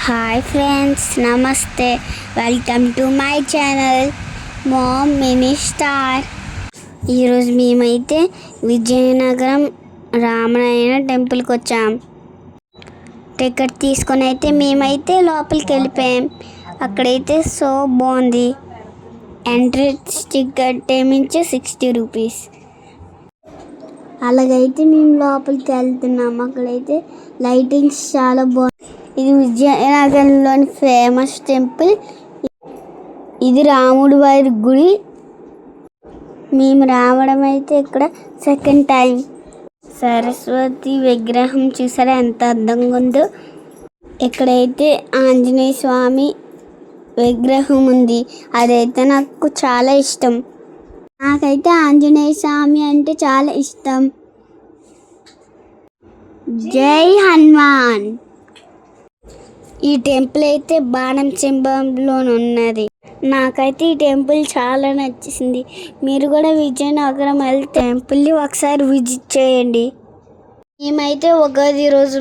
Hi friends, నమస్తే. Welcome to my channel ma'am mini star. ఈరోజు మేమైతే విజయనగరం రామనాయణ టెంపుల్కి వచ్చాం. టికెట్ తీసుకొని అయితే మేమైతే లోపలికి వెళ్ళిపోయాం. అక్కడైతే సో బాగుంది. ఎంట్రన్స్ టికెట్ ఏమించి 60 రూపీస్. అలాగైతే మేము లోపలికి వెళ్తున్నాం. అక్కడైతే లైటింగ్స్ చాలా బాగుంది. ఇది విజయనగరంలోని ఫేమస్ టెంపుల్. ఇది రాముడి వారి గుడి. మేము రావడం అయితే ఇక్కడ సెకండ్ టైం. సరస్వతి విగ్రహం చూసారా ఎంత అందంగా ఉందో. ఇక్కడైతే ఆంజనేయ స్వామి విగ్రహం ఉంది. అదైతే నాకు చాలా ఇష్టం. నాకైతే ఆంజనేయ స్వామి అంటే చాలా ఇష్టం. జై హనుమాన్. ఈ టెంపుల్ అయితే బాణం సింహంలో ఉన్నది. నాకైతే ఈ టెంపుల్ చాలా నచ్చింది. మీరు కూడా విజయనగరం వెళ్తే టెంపుల్ని ఒకసారి విజిట్ చేయండి. మేమైతే ఉగాది రోజు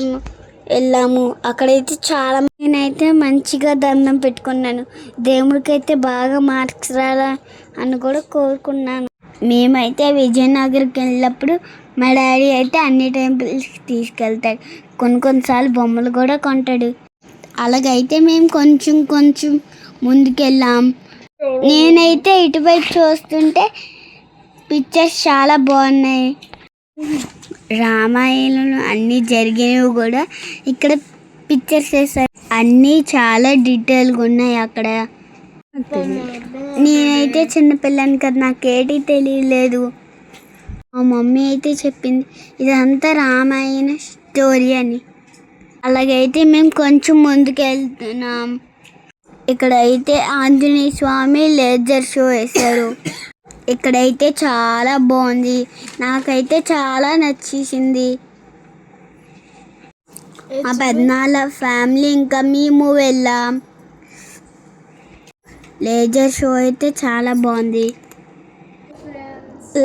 వెళ్ళాము. అక్కడైతే చాలా నేనైతే మంచిగా దండం పెట్టుకున్నాను. దేవుడికైతే బాగా మార్క్స్ రాలా అని కూడా కోరుకున్నాను. మేమైతే విజయనగర్కి వెళ్ళినప్పుడు మా డాడీ అయితే అన్ని టెంపుల్స్కి తీసుకెళ్తాడు. కొన్నిసార్లు బొమ్మలు కూడా కొంటాడు. అలాగైతే మేము కొంచెం ముందుకెళ్ళాం. నేనైతే ఇటువైపు చూస్తుంటే పిక్చర్స్ చాలా బాగున్నాయి. రామాయణంలో అన్నీ జరిగినవి కూడా ఇక్కడ పిక్చర్స్ వేసారు. అన్నీ చాలా డీటెయిల్గా ఉన్నాయి అక్కడ. నేనైతే చిన్నపిల్లని కదా, నాకేటి తెలియలేదు. మా మమ్మీ అయితే చెప్పింది ఇదంతా రామాయణ స్టోరీ అని. అలాగైతే మేము కొంచెం ముందుకు వెళ్తున్నాం. ఇక్కడైతే ఆంజనేయ స్వామి లేజర్ షో వేశారు. ఇక్కడైతే చాలా బాగుంది. నాకైతే చాలా నచ్చేసింది. మా పెద్దనాళ్ళ ఫ్యామిలీ ఇంకా మేము వెళ్ళాం. లేజర్ షో అయితే చాలా బాగుంది.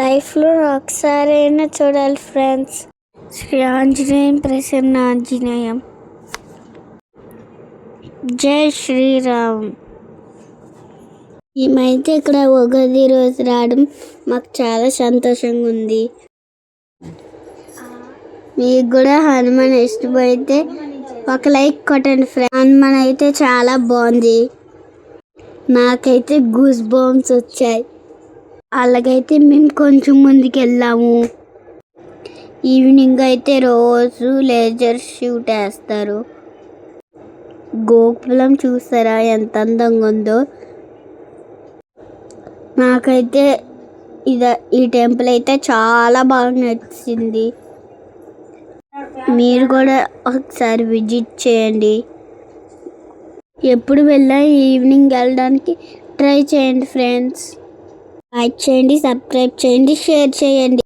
లైఫ్లో ఒకసారైనా చూడాలి ఫ్రెండ్స్. శ్రీ ఆంజనేయం ప్రసన్న ఆంజనేయం. జై శ్రీరామ్. మేమైతే ఇక్కడ ఉగాది రోజు రావడం మాకు చాలా సంతోషంగా ఉంది. మీకు కూడా హనుమాన్ ఇష్టపడితే ఒక లైక్ కొట్టండి ఫ్రెండ్స్. హనుమాన్ అయితే చాలా బాగుంది. నాకైతే గూస్ బంప్స్ వచ్చాయి. అలాగైతే మేము కొంచెం ముందుకు వెళ్ళాము. ఈవినింగ్ అయితే రోజు లేజర్ షూట్ వేస్తారు. గోకులం చూస్తారా ఎంత అందంగా ఉందో. నాకైతే ఈ టెంపుల్ అయితే చాలా బాగా నచ్చింది. మీరు కూడా ఒకసారి విజిట్ చేయండి. ఎప్పుడు వెళ్ళా ఈవినింగ్ వెళ్ళడానికి ట్రై చేయండి ఫ్రెండ్స్. లైక్ చేయండి, సబ్స్క్రైబ్ చేయండి, షేర్ చేయండి.